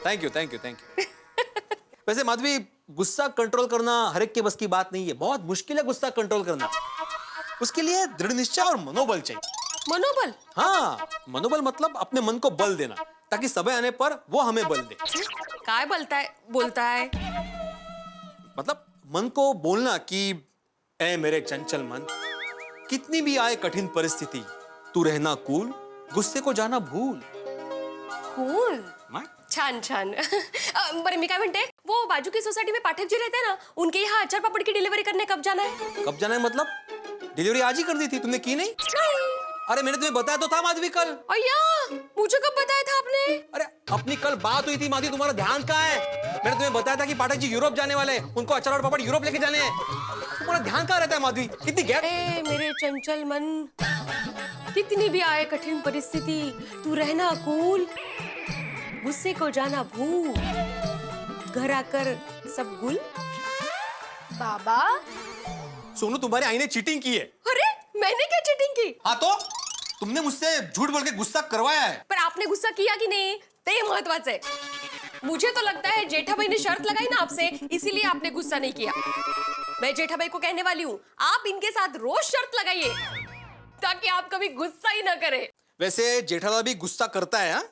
Thank you thank you thank you. वैसे माधवी, गुस्सा कंट्रोल करना हर एक के बस की बात नहीं है, बहुत मुश्किल है गुस्सा कंट्रोल करना। उसके लिए दृढ़ निश्चय और मनोबल चाहिए। मनोबल? हाँ, मनोबल मतलब अपने मन को बल देना, ताकि समय आने पर वो हमें बल दे। काय बोलता है? मतलब मन को बोलना कि ऐ मेरे चंचल मन, कितनी भी आए कठिन परिस्थिति, तू रहना कूल, गुस्से को जाना भूल। कूल? छान छान। बरं मी काय म्हणते, वो बाजू की सोसाइटी में पाठक जी रहते हैं ना, उनके यहाँ अचार पापड़ की डिलीवरी करने कब जाना है? कब जाना है मतलब? डिलीवरी आज ही कर दी थी, तुमने की नहीं? अरे मैंने तुम्हें बताया तो था माधवी कल। अय्या, मुझे कब बताया था आपने? अरे अपनी कल बात हुई थी माधवी, तुम्हारा ध्यान कहाँ है? मैंने तुम्हें बताया था कि पाठक जी यूरोप जाने वाले हैं, उनको अचार और पापड़ यूरोप लेके जाने हैं। तुम्हारा ध्यान कहाँ रहता है माधवी? कितनी गैप? ए मेरे चंचल मन, कितनी भी आए कठिन परिस्थिति, तू रहना कूल, गुस्से को जाना भूल, घर आकर सब गुल। बाबा, सोनू, तुम्हारी आई ने चीटिंग की है। अरे मैंने क्या चीटिंग की? हाँ तो तुमने मुझसे झूठ बोल के गुस्सा करवाया है। पर आपने गुस्सा किया कि नहीं, ते महत्वाचं है। मुझे तो लगता है जेठाबाई ने शर्त लगाई ना आपसे, इसीलिए आपने गुस्सा नहीं किया। मैं जेठाबाई को कहने वाली हूँ, आप इनके साथ रोज शर्त लगाइए, ताकि आप कभी गुस्सा ही ना करें। वैसे जेठालाल भी गुस्सा करता है।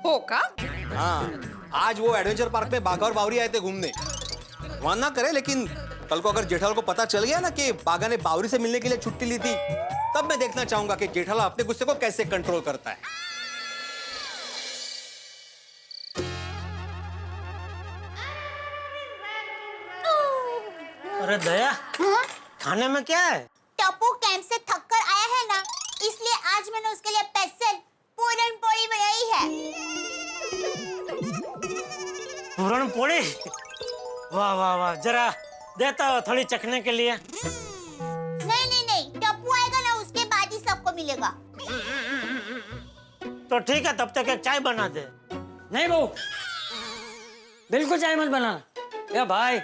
हो का? हाँ, आज वो एडवेंचर पार्क में बाघा और बावरी आए थे घूमने। वहां ना करे, लेकिन कल को अगर जेठालाल को पता चल गया ना कि बाघा ने बावरी से मिलने के लिए छुट्टी ली थी, तब मैं देखना चाहूंगा कि जेठालाल अपने गुस्से को कैसे कंट्रोल करता है। अरे दया, खाने में क्या है? टप्पू कैंप से थक कर आया है ना, इसलिए आज मैंने उसके लिए स्पेशल पूरन पोली बनाई है। पूरण पोड़ी, वाह वाह वाह, जरा देता हो थोड़ी चखने के लिए। नहीं नहीं नहीं, टप्पू आएगा ना उसके बाद ही सबको मिलेगा। तो ठीक है, तब तक एक चाय बना दे। नहीं बहू, बिल्कुल चाय मत बनाना। या भाई,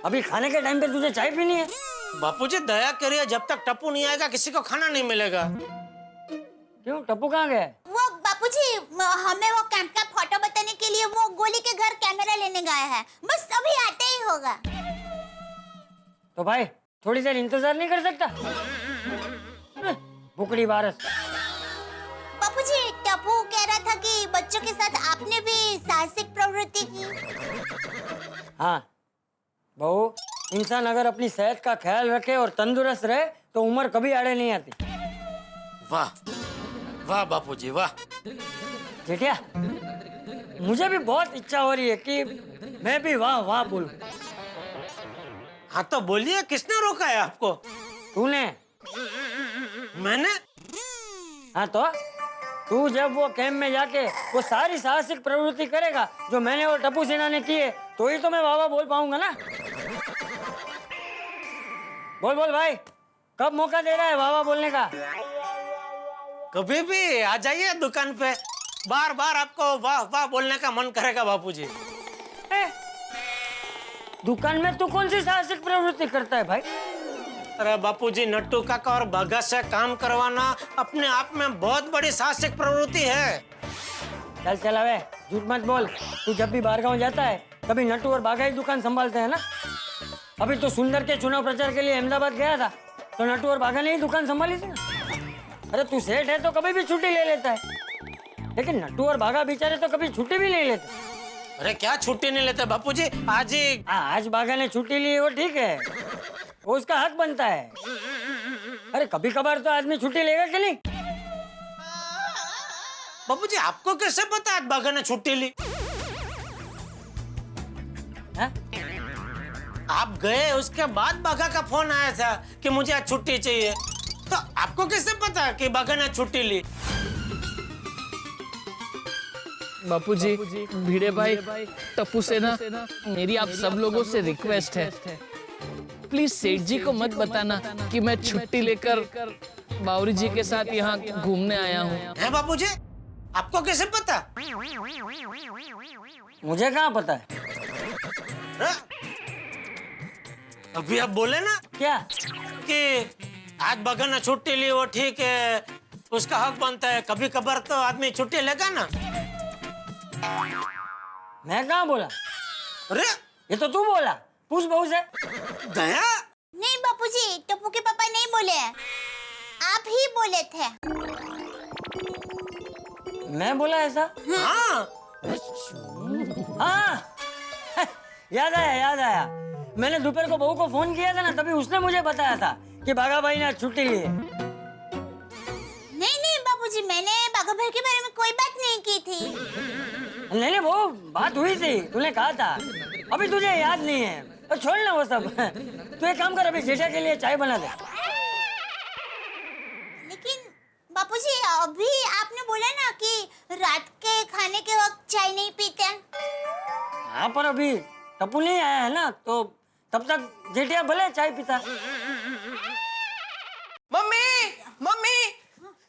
अभी खाने के टाइम पे तुझे चाय पीनी है? बापूजी दया करिए, जब तक टप्पू नहीं आएगा किसी को खाना नहीं मिलेगा। क्यों, टप्पू कहाँ गए? वो बापूजी हमें वो कैंप का फोटो बताने के लिए वो गोली के घर कैमरा लेने गया है, बस अभी आते ही होगा। तो भाई थोड़ी देर इंतजार नहीं कर सकता? भुकड़ी बारस। बापूजी टप्पू कह रहा था कि बच्चों के साथ आपने भी साहसिक प्रवृत्ति की। हाँ बहू, इंसान अगर अपनी सेहत का ख्याल रखे और तंदुरुस्त रहे तो उम्र कभी आड़े नहीं आती। वाह वाह बापूजी वाह। जेठिया, मुझे भी बहुत इच्छा हो रही है कि मैं भी वाह वाह बोलूं। हाँ तो बोलिए, किसने रोका है आपको? तूने। मैंने? हाँ तो तू जब वो कैंप में जाके वो सारी साहसिक प्रवृत्ति करेगा जो मैंने और टप्पू सेना ने किए, तो ही तो मैं वाह वाह बोल पाऊंगा ना। बोल बोल भाई, कब मौका दे रहा है वाह वाह बोलने का? कभी भी आ जाइए दुकान पे, बार बार आपको वाह वाह बोलने का मन करेगा बापूजी। दुकान में तू कौन सी साहसिक प्रवृत्ति करता है भाई? अरे बापूजी, नट्टू काका और भगत से काम करवाना अपने आप में बहुत बड़ी साहसिक प्रवृत्ति है। चल चल अबे, झूठ मत बोल। तू जब भी बाहर गाँव जाता है कभी नट्टू और बागा ही दुकान संभालते हैं ना। अभी तो सुंदर के चुनाव प्रचार के लिए अहमदाबाद गया था तो नट्टू और बागा ने ही दुकान संभाली थी ना। अरे तू सेठ है तो कभी भी छुट्टी ले लेता है, लेकिन नट्टू और बागा बेचारे तो कभी छुट्टी भी नहीं लेते। अरे क्या छुट्टी नहीं लेते बापूजी? आज बागा ने छुट्टी ली, वो ठीक है, वो उसका हक बनता है। अरे कभी कभार तो आदमी छुट्टी लेगा कि नहीं? बापूजी आपको कैसे पता आज बागा ने छुट्टी ली? है? आप गए उसके बाद बागा का फोन आया था कि मुझे आज छुट्टी चाहिए, तो आपको कैसे पता कि बागा ने छुट्टी ली? बापूजी, भिड़े भाई, टप्पू सेना, मेरी आप सब लोगों से रिक्वेस्ट है, प्लीज सेठ जी को मत बताना कि मैं छुट्टी लेकर बावरी जी के साथ यहाँ घूमने आया हूँ। है बापूजी, आपको कैसे पता? मुझे कहाँ पता है? अभी आप बोले ना क्या कि आज बागा ने छुट्टी ली, वो ठीक है, उसका हक बनता है। कभी कभार तो आदमी छुट्टी लेगा ना। मैं कहाँ बोला? अरे ये तो तू बोला, पूछ बहू से। दया? नहीं बापूजी, टप्पू के पापा नहीं बोले हैं, आप ही बोले थे। मैं बोला ऐसा? हाँ हाँ याद आया। मैंने दोपहर को बहू को फोन किया था ना, तभी उसने मुझे बताया था कि बागा भाई ने छुट्टी ली है। नहीं बापूजी, मैंने बागा भाई के बारे में कोई बात नहीं की थी। नहीं वो बात हुई थी, तूने कहा था, अभी तुझे याद नहीं है तो छोड़ ना वो सब। तू एक काम कर, अभी जेठा के लिए चाय बना दे। लेकिन बापूजी अभी आपने बोला ना कि रात के खाने के वक्त चाय नहीं पीते। हाँ पर अभी टप्पू नहीं आया है ना, तो तब तक जेठिया भले चाय पीता। मम्मी मम्मी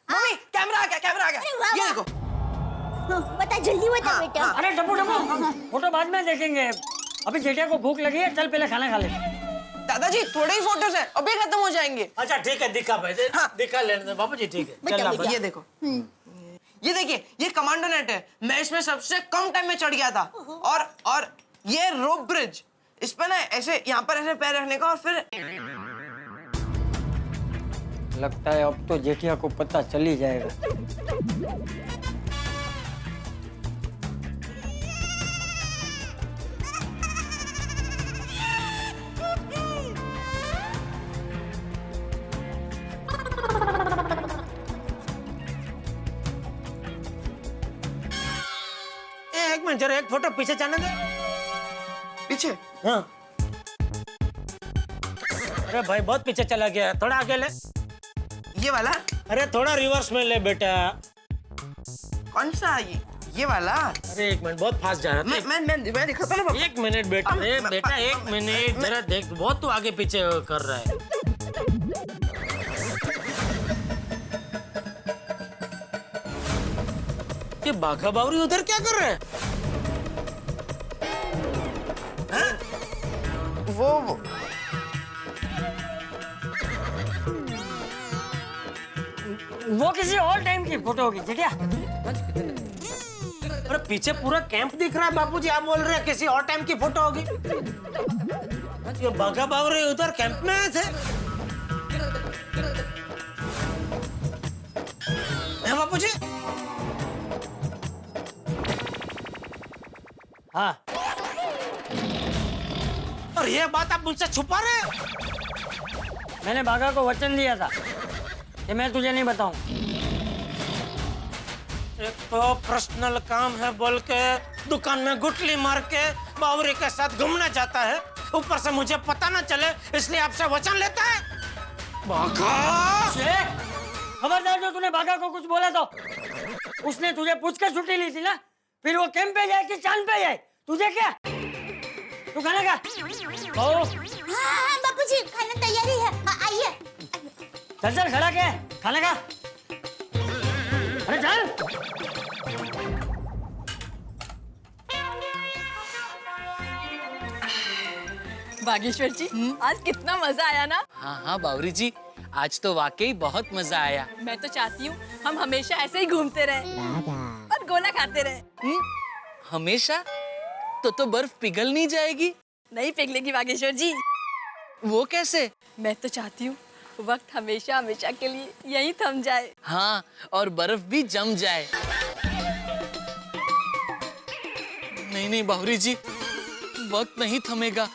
मम्मी, कैमरा आ गया। ये देखो। बता जल्दी बता बेटा। अरे टप्पू फोटो बाद में देखेंगे, अभी जेठिया को भूख लगी है, चल पहले खाना खा ले। दादाजी थोड़े ही फोटोज हैं, अभी खत्म हो जाएंगे। अच्छा ठीक है, दिखा भाई, दिखा लेने दे बापूजी, ठीक है। ये देखो, ये देखिए, ये कमांडो नेट है, मैं इसमें सबसे कम टाइम में चढ़ गया था। और ये रोप ब्रिज, इस पे ना ऐसे यहाँ पर ऐसे पैर रखने का, और फिर लगता है अब तो जेठिया को पता चल ही जाएगा। एक मिनट जरा, एक फोटो पीछे जाने दे। पीछे? हाँ। अरे भाई बहुत पीछे चला गया, थोड़ा आगे ले। ये वाला? अरे थोड़ा रिवर्स में ले बेटा। कौन सा? ये वाला। अरे एक मिनट, बहुत फास्ट जा रहा था। मैं दिखाता हूँ ना। एक मिनट बेटा, बेटा एक मिनट, मेरा देख, बहुत तू आगे पीछे कर रहा है। ये बाघा बावरी उधर क्या कर रहा है? वो किसी और टाइम की फोटो होगी, ठीक है? अरे पीछे पूरा कैंप दिख रहा है बापूजी, आप बोल रहे हैं किसी और टाइम की फोटो होगी? ये बाघा बावरी उधर कैंप में आए थे। हैं बापूजी? हाँ। और ये बात आप मुझसे छुपा रहे हैं? मैंने बाघा को वचन दिया था कि मैं तुझे नहीं बताऊं। एक तो पर्सनल काम है बोल के दुकान में गुटली मार के बावरी के साथ घूमने जाता है, ऊपर से मुझे पता ना चले इसलिए आपसे वचन लेता है। बाघा! खबरदार जो तूने बाघा को कुछ बोला तो उसने तुझे पूछ के छुट्टी ली थी ना, फिर वो कैंप पे जाए कि चांद पे जाए, तुझे क्या? तू खाना खा। हाँ बापूजी, खाना तैयारी है, आइए। चल चल खड़ा क्या है, खाना खा। अरे चल। बागेश्वर जी, आज कितना मजा आया ना? हाँ हाँ बावरी जी, आज तो वाकई बहुत मजा आया। मैं तो चाहती हूँ हम हमेशा ऐसे ही घूमते रहे और गोला खाते रहे। हमेशा? तो बर्फ पिघल नहीं जाएगी? नहीं पिघलेगी बागेश्वर जी। वो कैसे? मैं तो चाहती हूँ वक्त हमेशा हमेशा के लिए यहीं थम जाए। हाँ, और बर्फ भी जम जाए। नहीं नहीं बावरी जी, वक्त नहीं थमेगा।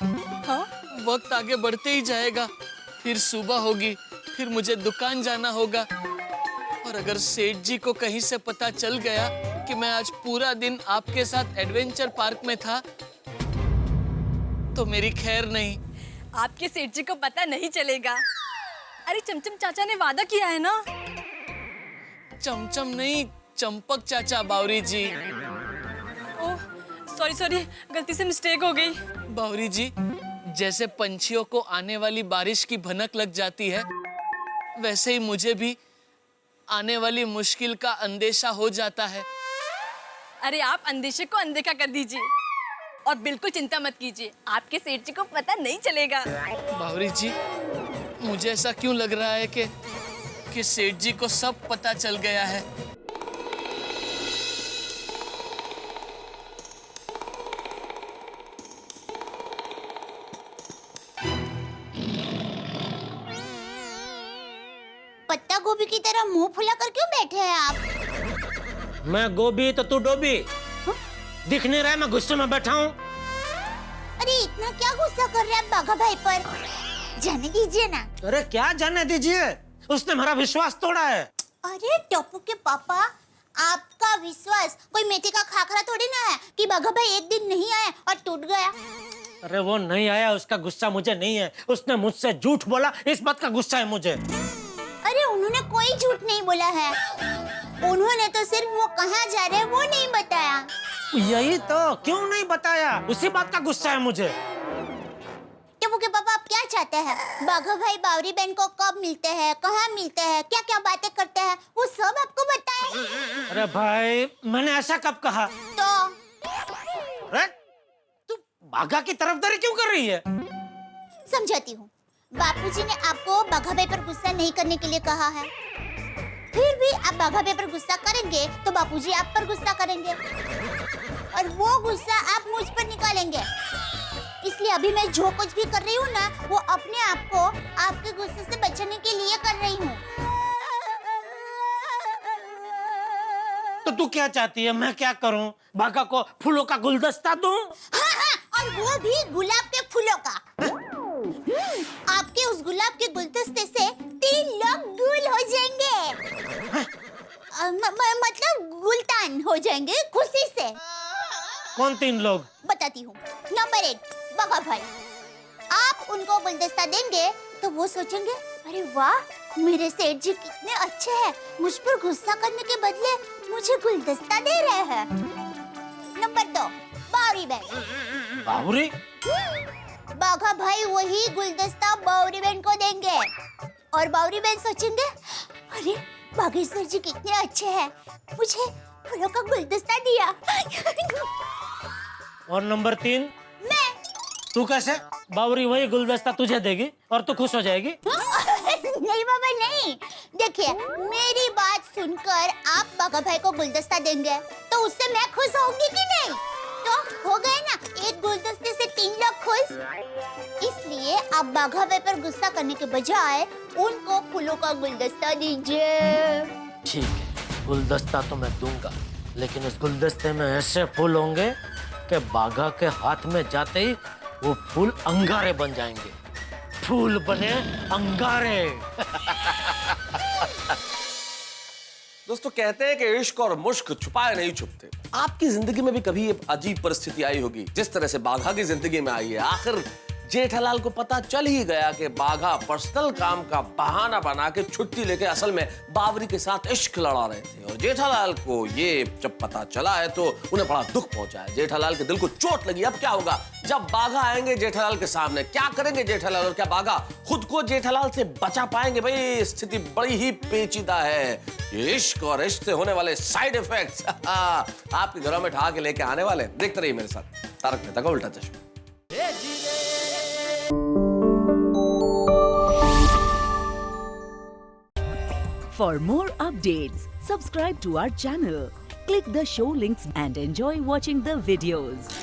हाँ? वक्त आगे बढ़ते ही जाएगा। फिर सुबह होगी, फिर मुझे दुकान जाना होगा, और अगर सेठ जी को कहीं से पता चल गया कि मैं आज पूरा दिन आपके साथ एडवेंचर पार्क में था, तो मेरी खैर नहीं। आपके सेठ जी को पता नहीं चलेगा। अरे चमचम चाचा ने वादा किया है ना। चमचम नहीं, चंपक चाचा बावरी जी। ओह सॉरी सॉरी, गलती से मिस्टेक हो गई। बावरी जी, जैसे पंछियों को आने वाली बारिश की भनक लग जाती है, वैसे ही मुझे भी आने वाली मुश्किल का अंदेशा हो जाता है। अरे आप अंदेशे को अनदेखा कर दीजिए और बिल्कुल चिंता मत कीजिए, आपके सेठ जी को पता नहीं चलेगा। बावरी जी, मुझे ऐसा क्यों लग रहा है कि सेठ जी को सब पता चल गया है। पत्ता गोभी की तरह मुंह फुला कर क्यों बैठे हैं आप? मैं गोभी तो तू डोबी। दिख नहीं रहा है मैं गुस्से में बैठा हूँ? अरे इतना क्या गुस्सा कर रहे हैं आप बाघा भाई पर? जाने दीजिए ना। अरे क्या जाने दीजिए, उसने मेरा विश्वास तोड़ा है। अरे टप्पू के पापा, आपका विश्वास कोई मेथी का खाखरा थोड़ी ना है कि बाघा भाई एक दिन नहीं आया और टूट गया। अरे वो नहीं आया, उसका गुस्सा मुझे नहीं है, उसने मुझसे झूठ बोला, इस बात का गुस्सा है मुझे। अरे उन्होंने कोई झूठ नहीं बोला है, उन्होंने तो सिर्फ वो कहाँ जा रहे हैं वो नहीं बताया। यही तो, क्यों नहीं बताया, उसी बात का गुस्सा है मुझे। टप्पू के पापा, आप क्या चाहते हैं? बाघा भाई बावरी बहन को कब मिलते हैं, कहाँ मिलते हैं, क्या क्या बातें करते हैं, वो सब आपको बताएं। अरे भाई, मैंने ऐसा कब कहा? तो अरे तू बाघा की तरफदारी क्यों कर रही है? समझाती हूँ। बापूजी ने आपको बाघा भाई पर गुस्सा नहीं करने के लिए कहा है, फिर भी आप बाघा भाई पर गुस्सा करेंगे तो बापूजी आप पर गुस्सा करेंगे और वो गुस्सा आप मुझ पर निकालेंगे। इसलिए अभी मैं जो कुछ भी कर रही हूँ ना, वो अपने आप को आपके गुस्से से बचाने के लिए कर रही हूँ। तो तू क्या चाहती है, मैं क्या करूँ? बाघा को फूलों का गुलदस्ता दूं? हाँ हाँ, और वो भी गुलाब के फूलों का। आपके उस गुलाब के गुलदस्ते से 3 लोग गुल हो जाएंगे। मतलब गुलतान हो जाएंगे खुशी से। कौन 3 लोग? बताती हूँ। नंबर 1, बाघा भाई। आप उनको गुलदस्ता देंगे तो वो सोचेंगे, अरे वाह, मेरे सेठ जी कितने अच्छे हैं, मुझ पर गुस्सा करने के बदले मुझे गुलदस्ता दे रहे हैं। नंबर 2, बावरी बहन। बावरी? बाघा भाई वही गुलदस्ता बावरी बहन को देंगे और बावरी बहन सोचेंगे, अरे बागेश्वर जी कितने अच्छे हैं, मुझे फूलों का गुलदस्ता दिया। और नंबर 3, मैं। तू कैसे? बावरी वही गुलदस्ता तुझे देगी और तू खुश हो जाएगी? नहीं बाबा नहीं, देखिए मेरी बात सुनकर आप बाघा भाई को गुलदस्ता देंगे तो उससे मैं खुश होंगी कि नहीं? तो हो गए ना, एक गुलदस्ते से 3 लोग खुश। इसलिए आप बाघा भाई पर गुस्सा करने के बजाय उनको फूलों का गुलदस्ता दीजिए। ठीक है, गुलदस्ता तो मैं दूंगा, लेकिन इस गुलदस्ते में ऐसे फूल होंगे कि बाघा के हाथ में जाते ही वो फूल अंगारे बन जाएंगे। फूल बने अंगारे। दोस्तों कहते हैं कि इश्क और मुश्क छुपाए नहीं छुपते। आपकी जिंदगी में भी कभी एक अजीब परिस्थिति आई होगी जिस तरह से बाघा की जिंदगी में आई है। आखिर जेठालाल को पता चल ही गया कि बाघा पर्सनल काम का बहाना बना के छुट्टी लेके असल में बावरी के साथ इश्क लड़ा रहे थे। और जेठालाल को ये जब पता चला है तो उन्हें बड़ा दुख पहुंचा है। जेठालाल के दिल को चोट लगी। अब क्या होगा जब बाघा आएंगे जेठालाल के सामने? क्या करेंगे जेठालाल और क्या बाघा खुद को जेठालाल से बचा पाएंगे? भाई स्थिति बड़ी ही पेचीदा है। ये इश्क और इश्क से होने वाले साइड इफेक्ट्स आपके घरों में ठा के लेके आने वाले। देखते रहिए मेरे साथ तारक मेहता का उल्टा चश्मा। For more updates, subscribe to our channel, click the show links and enjoy watching the videos.